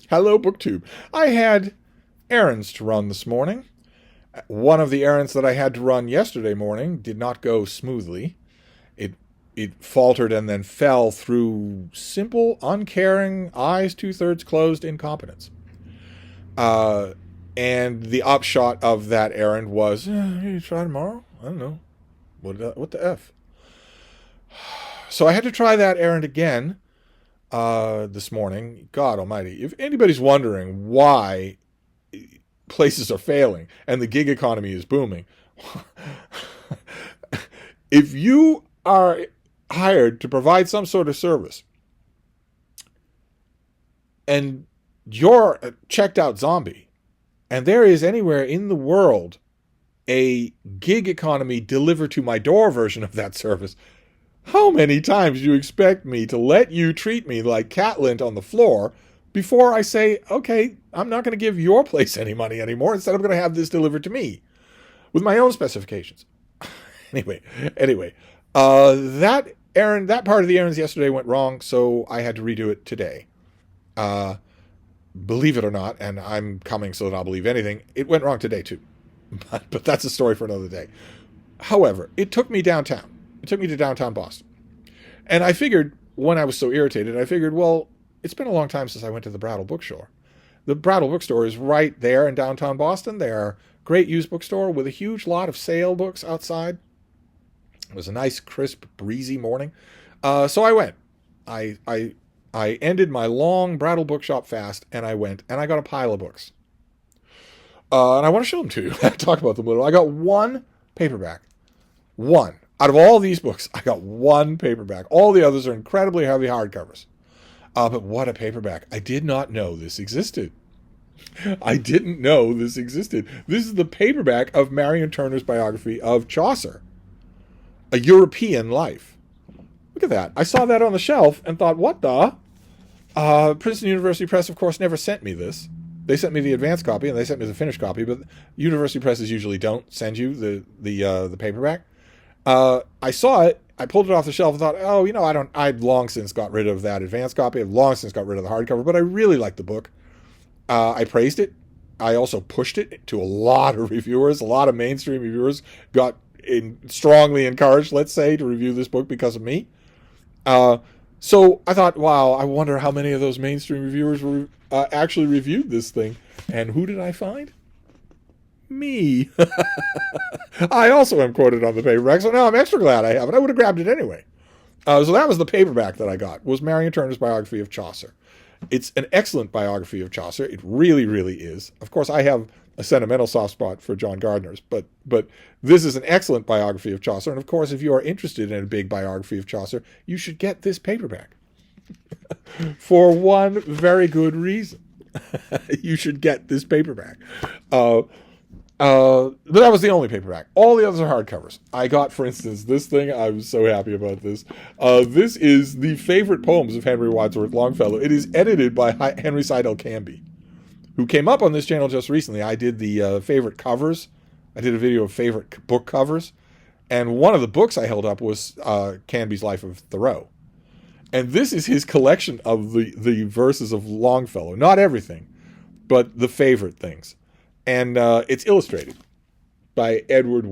Hello, BookTube. I had errands to run this morning. One of the errands that I had to run yesterday morning did not go smoothly. It it faltered and then fell through simple, uncaring, eyes two-thirds closed incompetence. Uh, and the upshot of that errand was, you try tomorrow? I don't know. What the F? So I had to try that errand again this morning. God almighty. If anybody's wondering why places are failing and the gig economy is booming, if you are hired to provide some sort of service and you're a checked out zombie and there is anywhere in the world a gig economy deliver to my door version of that service, how many times do you expect me to let you treat me like cat lint on the floor before I say, okay, I'm not going to give your place any money anymore. Instead, I'm going to have this delivered to me with my own specifications. anyway, that part of the errands yesterday went wrong, so I had to redo it today. Believe it or not, and I'm coming so that I'll believe anything, it went wrong today too. But that's a story for another day. However, it took me downtown. It took me to downtown Boston. And I figured, when I was so irritated, well, it's been a long time since I went to the Brattle bookstore. The Brattle bookstore is right there in downtown Boston. They're a great used bookstore with a huge lot of sale books outside. It was a nice, crisp, breezy morning. So I went. I ended my long Brattle Bookshop fast, and I went, and I got a pile of books. And I want to show them to you. Talk about them a little. I got one paperback. One. Out of all these books, I got one paperback. All the others are incredibly heavy hardcovers. But what a paperback. I did not know this existed. I didn't know this existed. This is the paperback of Marion Turner's biography of Chaucer, A European Life. Look at that. I saw that on the shelf and thought, what the? Princeton University Press, of course, never sent me this. They sent me the advanced copy and they sent me the finished copy, but university presses usually don't send you the paperback. I saw it. I pulled it off the shelf and thought, I'd long since got rid of that advanced copy. I've long since got rid of the hardcover, but I really liked the book. I praised it. I also pushed it to a lot of reviewers. A lot of mainstream reviewers got strongly encouraged, let's say, to review this book because of me. So I thought, wow, I wonder how many of those mainstream reviewers actually reviewed this thing. And who did I find? Me. I also am quoted on the paperback, so now I'm extra glad I have it. I would have grabbed it anyway. So that was the paperback that I got, was Marion Turner's biography of Chaucer. It's an excellent biography of Chaucer. It really, really is. Of course, I have a sentimental soft spot for John Gardner's, but this is an excellent biography of Chaucer. And of course, if you are interested in a big biography of Chaucer, you should get this paperback. For one very good reason. You should get this paperback. But that was the only paperback. All the others are hardcovers. I got, for instance, this thing. I was so happy about this. This is the favorite poems of Henry Wadsworth Longfellow. It is edited by Henry Seidel Canby, who came up on this channel just recently. I did the favorite covers. I did a video of favorite book covers. And one of the books I held up was Canby's Life of Thoreau. And this is his collection of the verses of Longfellow. Not everything, but the favorite things. And it's illustrated by Edward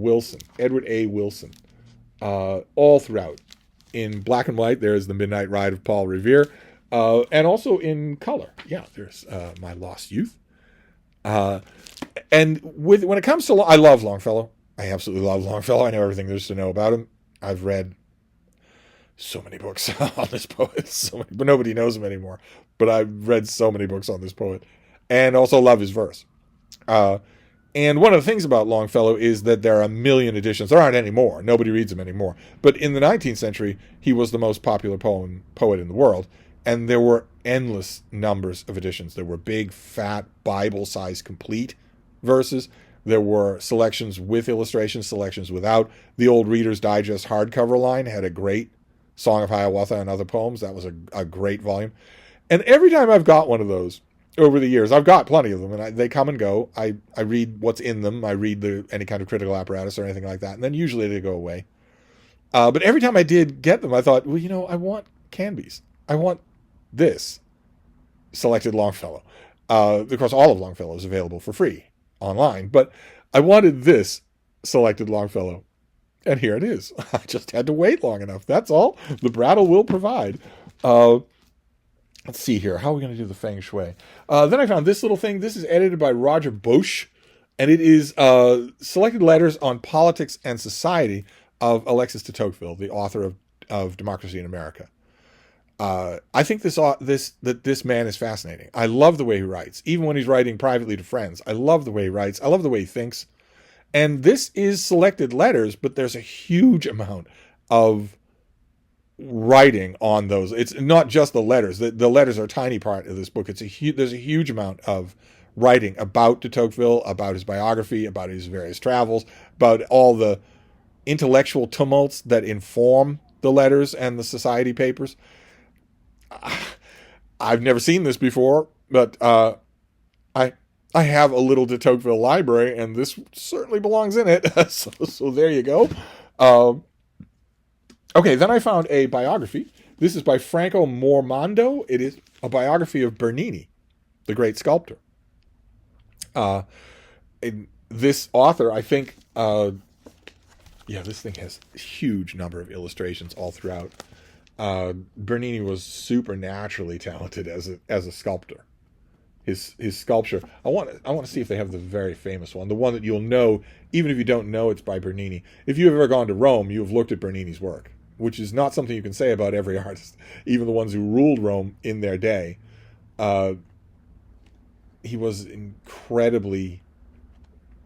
A. Wilson, all throughout. In black and white, there's The Midnight Ride of Paul Revere, and also in color. Yeah, there's My Lost Youth. And when it comes to, I love Longfellow. I absolutely love Longfellow. I know everything there is to know about him. I've read so many books on this poet, but nobody knows him anymore. But I've read so many books on this poet, and also love his verse. And one of the things about Longfellow is that there are a million editions. There aren't any more. Nobody reads them anymore. But in the 19th century, he was the most popular poet in the world. And there were endless numbers of editions. There were big, fat, Bible-sized complete verses. There were selections with illustrations, selections without. The Old Reader's Digest hardcover line had a great Song of Hiawatha and other poems. That was a great volume. And every time I've got one of those, over the years, I've got plenty of them, and they come and go. I read what's in them. I read any kind of critical apparatus or anything like that, and then usually they go away. But every time I did get them, I thought, I want Canby's. I want this. selected Longfellow. Of course, all of Longfellow is available for free online, but I wanted this selected Longfellow, and here it is. I just had to wait long enough. That's all. The Brattle will provide. Let's see here. How are we going to do the feng shui? Then I found this little thing. This is edited by Roger Bosch, and it is selected letters on politics and society of Alexis de Tocqueville, the author of Democracy in America. I think this man is fascinating. I love the way he writes, even when he's writing privately to friends. I love the way he writes. I love the way he thinks. And this is selected letters, but there's a huge amount of writing on those. It's not just the letters. The letters are a tiny part of this book. There's a huge amount of writing about de Tocqueville, about his biography, about his various travels, about all the intellectual tumults that inform the letters and the society papers. I've never seen this before, but I have a little de Tocqueville library, and this certainly belongs in it. so there you go. Okay, then I found a biography. This is by Franco Mormando. It is a biography of Bernini, the great sculptor. This author, I think, this thing has a huge number of illustrations all throughout. Bernini was supernaturally talented as a sculptor. His sculpture. I want to see if they have the very famous one, the one that you'll know even if you don't know it's by Bernini. If you've ever gone to Rome, you have looked at Bernini's work, which is not something you can say about every artist, even the ones who ruled Rome in their day. He was incredibly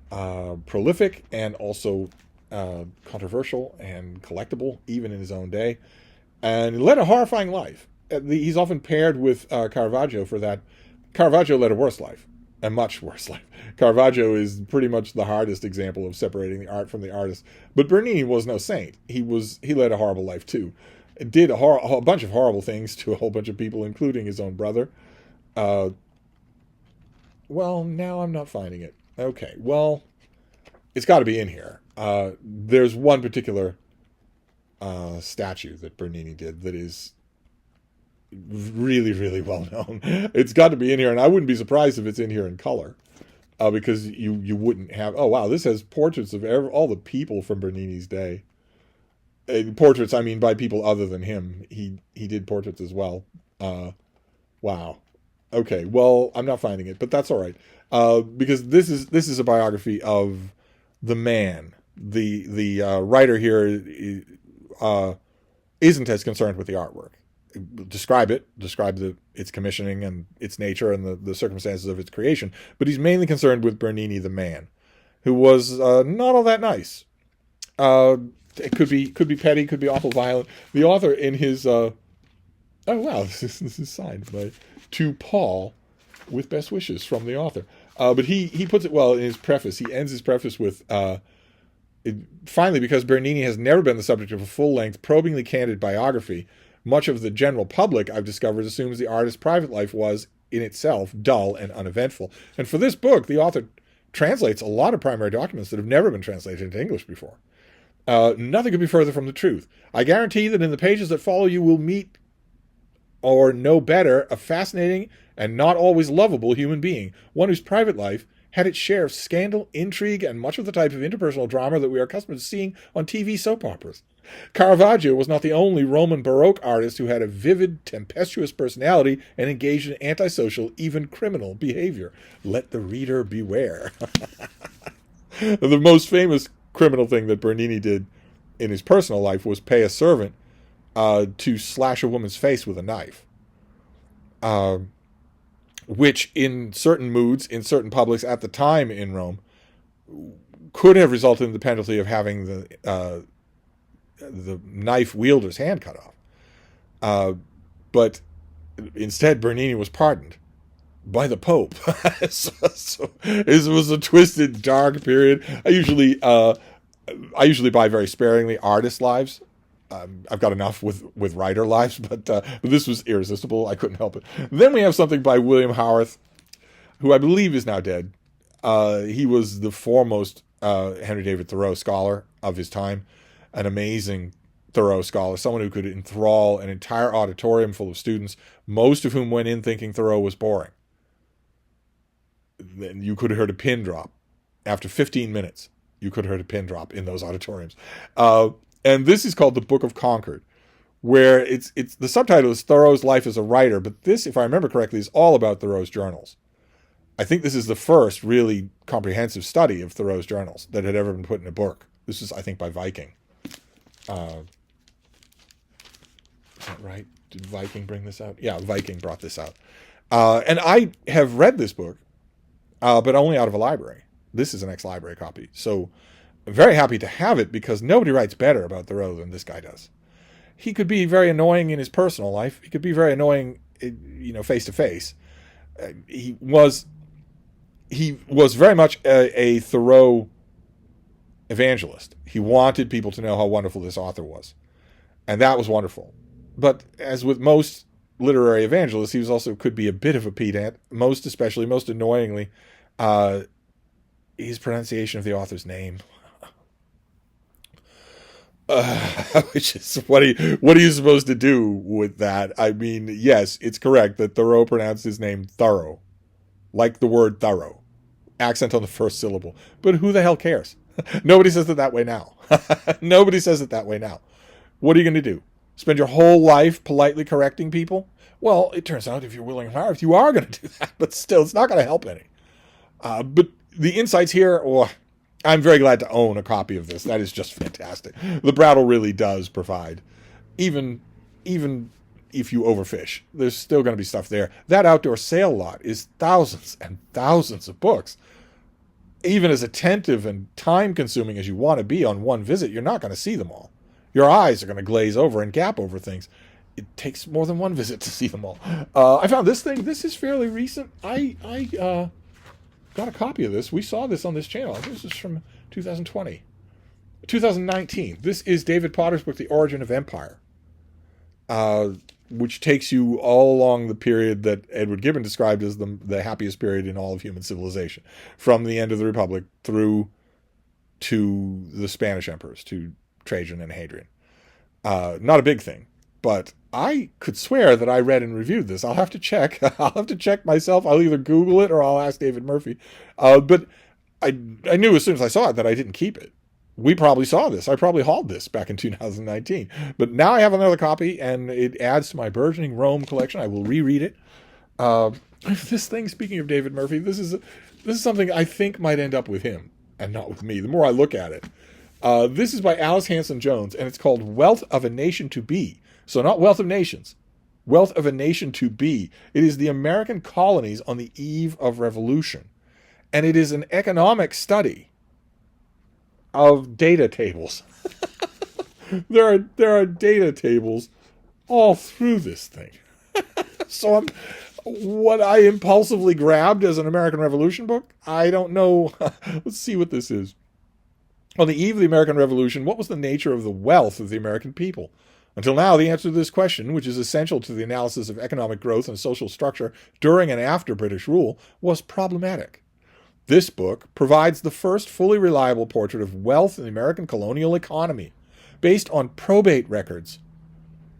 prolific and also controversial and collectible, even in his own day. And he led a horrifying life. He's often paired with Caravaggio for that. Caravaggio led a worse life, a much worse life. Caravaggio is pretty much the hardest example of separating the art from the artist. But Bernini was no saint. He led a horrible life too. Did a bunch of horrible things to a whole bunch of people, including his own brother. Well, now I'm not finding it. Okay, well, it's got to be in here. There's one particular statue that Bernini did that is really, really well known. It's got to be in here, and I wouldn't be surprised if it's in here in color, because you wouldn't have. Oh wow, this has portraits of all the people from Bernini's day. Portraits, I mean, by people other than him. He did portraits as well. Wow. Okay, well, I'm not finding it, but that's all right, because this is a biography of the man. The writer here isn't as concerned with the artwork. Describe its commissioning and its nature and the circumstances of its creation, but he's mainly concerned with Bernini the man, who was not all that nice. It could be petty, could be awful violent. The author in his oh wow, this is signed by to Paul with best wishes from the author. But he puts it well in his preface. He ends his preface with finally, because Bernini has never been the subject of a full-length, probingly candid biography, much of the general public, I've discovered, assumes the artist's private life was, in itself, dull and uneventful. And for this book, the author translates a lot of primary documents that have never been translated into English before. Nothing could be further from the truth. I guarantee that in the pages that follow you will meet, or know better, a fascinating and not always lovable human being, one whose private life had its share of scandal, intrigue, and much of the type of interpersonal drama that we are accustomed to seeing on TV soap operas. Caravaggio was not the only Roman Baroque artist who had a vivid, tempestuous personality and engaged in antisocial, even criminal behavior. Let the reader beware. The most famous criminal thing that Bernini did in his personal life was pay a servant to slash a woman's face with a knife. Which in certain moods, in certain publics at the time in Rome, could have resulted in the penalty of having the knife wielder's hand cut off. But instead, Bernini was pardoned by the Pope. so it was a twisted, dark period. I usually buy very sparingly artist lives. I've got enough with writer lives, but this was irresistible. I couldn't help it. Then we have something by William Howarth, who I believe is now dead. He was the foremost Henry David Thoreau scholar of his time, an amazing Thoreau scholar, someone who could enthrall an entire auditorium full of students, most of whom went in thinking Thoreau was boring. Then you could have heard a pin drop. After 15 minutes, you could have heard a pin drop in those auditoriums. And this is called The Book of Concord, where it's the subtitle is Thoreau's Life as a Writer, but this, if I remember correctly, is all about Thoreau's journals. I think this is the first really comprehensive study of Thoreau's journals that had ever been put in a book. This is, I think, by Viking. Is that right? Did Viking bring this out? Yeah, Viking brought this out. And I have read this book, but only out of a library. This is an ex-library copy. So I'm very happy to have it because nobody writes better about Thoreau than this guy does. He could be very annoying in his personal life. He could be very annoying, face to face. He was very much a Thoreau evangelist. He wanted people to know how wonderful this author was. And that was wonderful. But as with most literary evangelists, he was also could be a bit of a pedant, most annoyingly, his pronunciation of the author's name. Which is what are you supposed to do with that? I mean, yes, it's correct that Thoreau pronounced his name thorough, like the word thorough, accent on the first syllable. But who the hell cares? Nobody says it that way now. Nobody says it that way now. What are you going to do? Spend your whole life politely correcting people? Well, it turns out if you're willing and hard, you are going to do that, but still, it's not going to help any. But the insights here, I'm very glad to own a copy of this. That is just fantastic. The Brattle really does provide, even if you overfish, there's still going to be stuff there. That outdoor sale lot is thousands and thousands of books. Even as attentive and time-consuming as you want to be on one visit, you're not going to see them all. Your eyes are going to glaze over and gap over things. It takes more than one visit to see them all. I found this thing. This is fairly recent. I got a copy of this. We saw this on this channel. I think this is from 2019. This is David Potter's book, The Origin of Empire, which takes you all along the period that Edward Gibbon described as the happiest period in all of human civilization, from the end of the Republic through to the Spanish emperors, to Trajan and Hadrian. Not a big thing, but I could swear that I read and reviewed this. I'll have to check. I'll have to check myself. I'll either Google it or I'll ask David Murphy. But I knew as soon as I saw it that I didn't keep it. We probably saw this. I probably hauled this back in 2019. But now I have another copy, and it adds to my burgeoning Rome collection. I will reread it. This thing, speaking of David Murphy, this is something I think might end up with him and not with me, the more I look at it. This is by Alice Hanson Jones, and it's called Wealth of a Nation to Be. So not Wealth of Nations. Wealth of a Nation to Be. It is the American colonies on the eve of revolution. And it is an economic study of data tables. There are data tables all through this thing. So what I impulsively grabbed as an American Revolution book, I don't know. Let's see what this is. On the eve of the American Revolution, what was the nature of the wealth of the American people? Until now, the answer to this question, which is essential to the analysis of economic growth and social structure during and after British rule, was problematic. This book provides the first fully reliable portrait of wealth in the American colonial economy, based on probate records.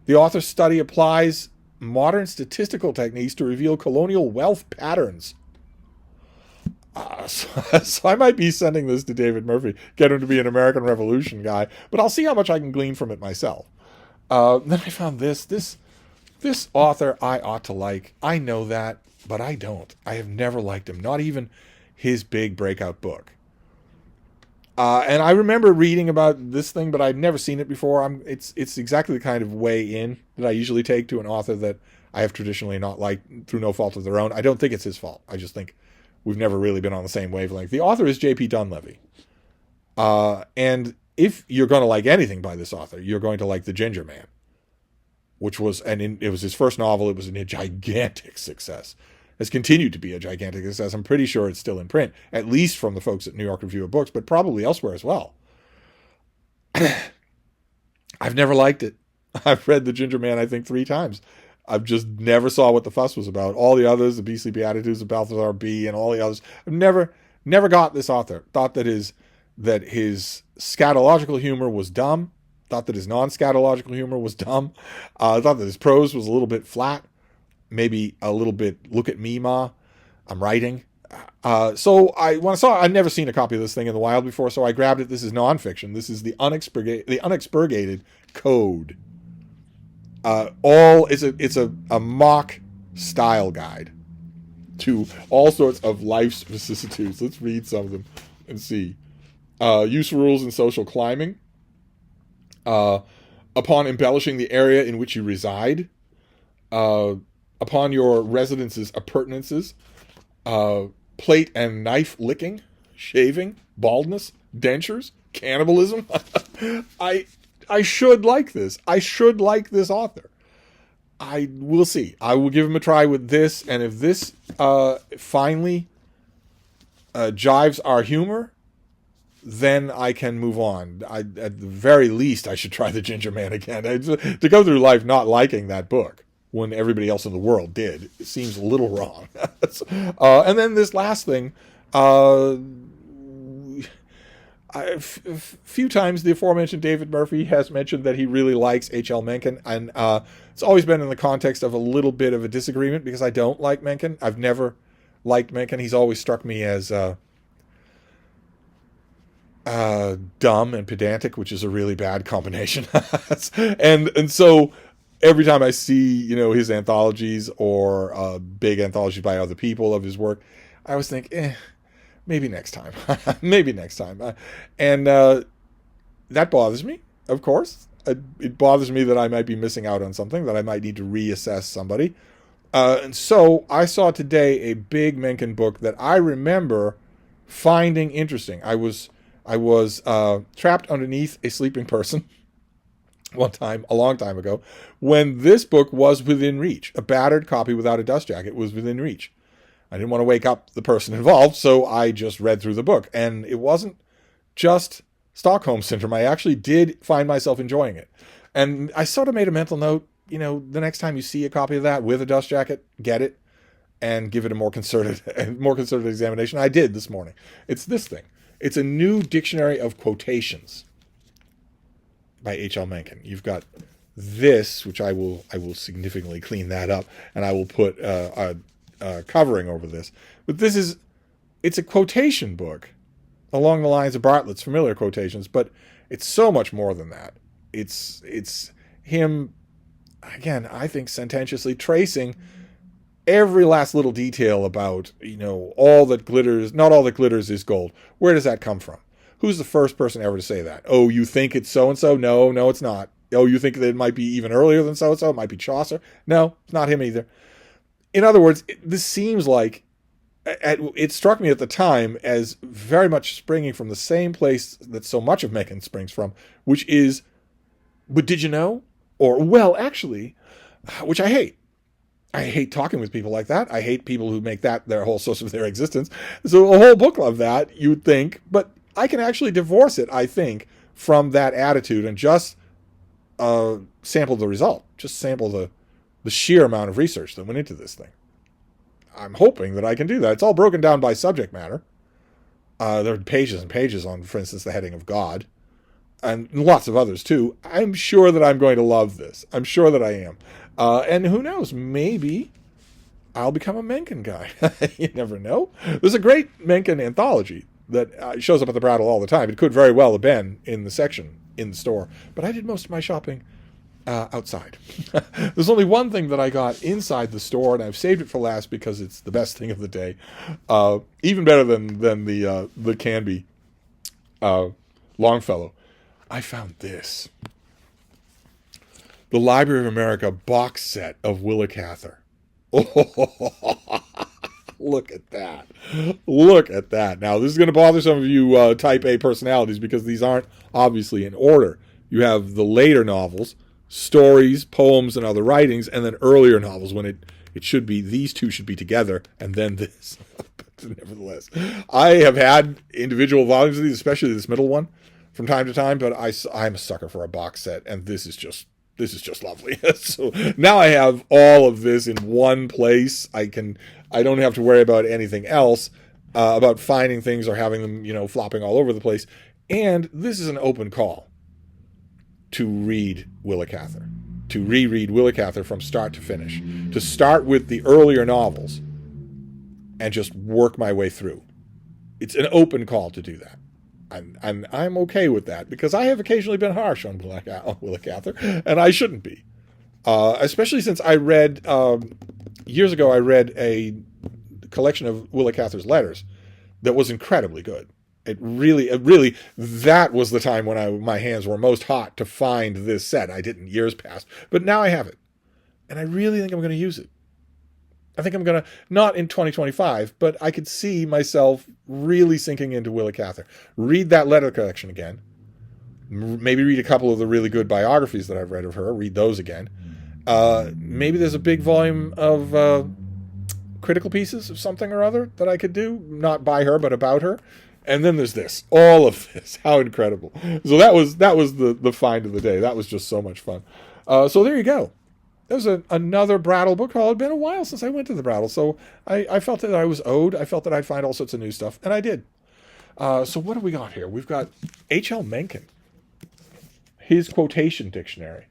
The author's study applies modern statistical techniques to reveal colonial wealth patterns. So I might be sending this to David Murphy, get him to be an American Revolution guy, but I'll see how much I can glean from it myself. Then I found this author I ought to like. I know that, but I don't. I have never liked him, not even his big breakout book. And I remember reading about this thing, but I'd never seen it before. It's exactly the kind of way in that I usually take to an author that I have traditionally not liked through no fault of their own. I don't think it's his fault. I just think we've never really been on the same wavelength. The author is J.P. Donleavy. And if you're going to like anything by this author, you're going to like The Ginger Man, which was, it was his first novel. It was a gigantic success. Has continued to be a gigantic success. I'm pretty sure it's still in print, at least from the folks at New York Review of Books, but probably elsewhere as well. I've never liked it. I've read The Ginger Man, I think, 3 times. I've just never saw what the fuss was about. All the others, the Beastly Beatitudes of Balthazar B. and all the others, I've never got this author. Thought that his scatological humor was dumb, Thought that his non-scatological humor was dumb. I thought that his prose was a little bit flat. Maybe a little bit, look at me, ma, I'm writing. So I'd never seen a copy of this thing in the wild before, so I grabbed it. This is nonfiction. This is the unexpurgated code. It's a mock style guide to all sorts of life's vicissitudes. Let's read some of them and see. Use rules in social climbing. Upon embellishing the area in which you reside. Upon your residence's appurtenances. Plate and knife licking. Shaving. Baldness. Dentures. Cannibalism. I should like this. I should like this author. I will see. I will give him a try with this, and if this finally jives our humor, then I can move on. At the very least, I should try The Ginger Man again. To go through life not liking that book when everybody else in the world did, it seems a little wrong. And then this last thing, a few times the aforementioned David Murphy has mentioned that he really likes H.L. Mencken, and it's always been in the context of a little bit of a disagreement because I don't like Mencken. I've never liked Mencken. He's always struck me as dumb and pedantic, which is a really bad combination. and so every time I see, his anthologies or big anthologies by other people of his work, I always think, maybe next time. Maybe next time. And that bothers me, of course. It bothers me that I might be missing out on something, that I might need to reassess somebody. And so I saw today a big Mencken book that I remember finding interesting. I was trapped underneath a sleeping person one time, a long time ago, when this book was within reach. A battered copy without a dust jacket was within reach. I didn't want to wake up the person involved, so I just read through the book. And it wasn't just Stockholm Syndrome. I actually did find myself enjoying it. And I sort of made a mental note, the next time you see a copy of that with a dust jacket, get it and give it a more concerted examination. I did this morning. It's this thing. It's a new dictionary of quotations by H.L. Mencken. You've got this, which I will significantly clean that up, and I will put covering over this. But it's a quotation book along the lines of Bartlett's familiar quotations, but it's so much more than that. It's him, again, I think sententiously tracing every last little detail about, all that glitters, not all that glitters is gold. Where does that come from? Who's the first person ever to say that? Oh, you think it's so-and-so? No, it's not. Oh, you think that it might be even earlier than so-and-so? It might be Chaucer? No, it's not him either. In other words, this seems like, it struck me at the time as very much springing from the same place that so much of Mencken springs from, which is, but did you know? Or, well, actually, which I hate. I hate talking with people like that. I hate people who make that their whole source of their existence. So a whole book of that, you'd think, but I can actually divorce it, I think, from that attitude and just sample the result. Just sample the sheer amount of research that went into this thing. I'm hoping that I can do that. It's all broken down by subject matter. There are pages and pages on, for instance, the heading of God, and lots of others too. I'm sure that I'm going to love this. I'm sure that I am. And who knows, maybe I'll become a Mencken guy. You never know. There's a great Mencken anthology that shows up at the Brattle all the time. It could very well have been in the section in the store, but I did most of my shopping outside. There's only one thing that I got inside the store, and I've saved it for last because it's the best thing of the day. Even better than the Canby Longfellow. I found this. The Library of America box set of Willa Cather. Oh, look at that. Look at that. Now, this is going to bother some of you type A personalities because these aren't obviously in order. You have the later novels, stories, poems, and other writings, and then earlier novels when it should be, these two should be together, and then this. But nevertheless, I have had individual volumes of these, especially this middle one, from time to time, but I'm a sucker for a box set, and this is just lovely. So now I have all of this in one place. I don't have to worry about anything else, about finding things or having them, flopping all over the place. And this is an open call. to read Willa Cather, to reread Willa Cather from start to finish, to start with the earlier novels and just work my way through. It's an open call to do that. And I'm okay with that, because I have occasionally been harsh on Willa Cather, and I shouldn't be. Especially since I read, years ago, I read a collection of Willa Cather's letters that was incredibly good. It really, that was the time when my hands were most hot to find this set. I didn't years past, but now I have it. And I really think I'm going to use it. I think I'm going to, not in 2025, but I could see myself really sinking into Willa Cather. Read that letter collection again. Maybe read a couple of the really good biographies that I've read of her. Read those again. Maybe there's a big volume of critical pieces of something or other that I could do, not by her, but about her. And then there's this, all of this. How incredible. So that was the find of the day. That was just so much fun. So there you go. There's another Brattle book haul. It had been a while since I went to the Brattle, so I felt that I was owed. I felt that I'd find all sorts of new stuff, and I did. So what do we got here? We've got H.L. Mencken, his quotation dictionary,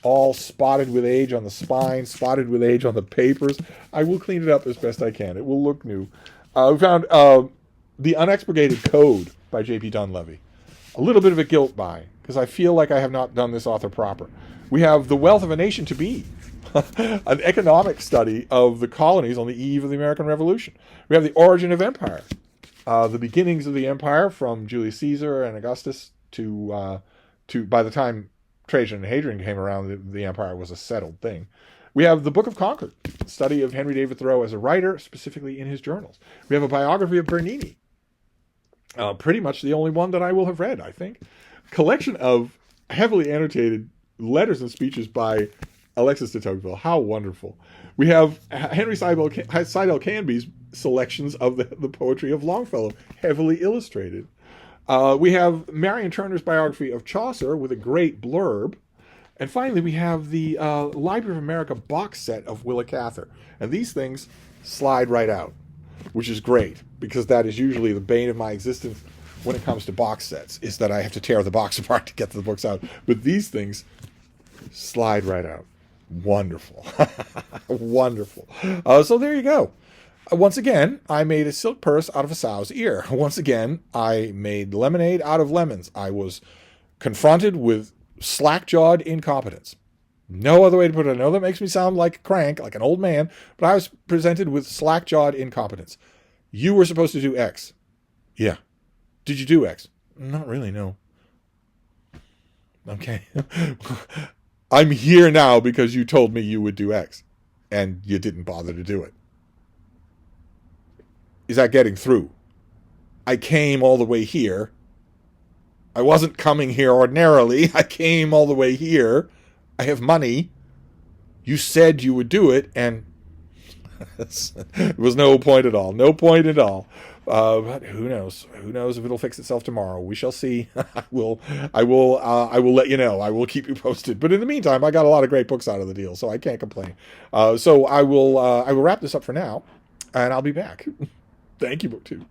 all spotted with age on the spine, spotted with age on the papers. I will clean it up as best I can. It will look new. We found The Unexpurgated Code by J.P. Donleavy. A little bit of a guilt buy, because I feel like I have not done this author proper. We have The Wealth of a Nation to Be, an economic study of the colonies on the eve of the American Revolution. We have The Origin of Empire, the beginnings of the empire from Julius Caesar and Augustus to by the time Trajan and Hadrian came around, the empire was a settled thing. We have The Book of Concord, a study of Henry David Thoreau as a writer, specifically in his journals. We have a biography of Bernini, pretty much the only one that I will have read, I think. Collection of heavily annotated letters and speeches by Alexis de Tocqueville. How wonderful. We have Henry Seidel Canby's selections of the poetry of Longfellow, heavily illustrated. We have Marion Turner's biography of Chaucer with a great blurb. And finally, we have the Library of America box set of Willa Cather. And these things slide right out, which is great, because that is usually the bane of my existence when it comes to box sets, is that I have to tear the box apart to get the books out. But these things slide right out. Wonderful. Wonderful. So there you go. Once again, I made a silk purse out of a sow's ear. Once again, I made lemonade out of lemons. I was confronted with slack-jawed incompetence. No other way to put it. I know that makes me sound like a crank, like an old man, but I was presented with slack-jawed incompetence. You were supposed to do X. Yeah. Did you do X? Not really, no. Okay. I'm here now because you told me you would do X, and you didn't bother to do it. Is that getting through? I came all the way here. I wasn't coming here ordinarily. I came all the way here. I have money. You said you would do it, and there was no point at all. No point at all. But who knows? Who knows if it'll fix itself tomorrow? We shall see. I will let you know. I will keep you posted. But in the meantime, I got a lot of great books out of the deal, so I can't complain. So I will wrap this up for now, and I'll be back. Thank you, BookTube.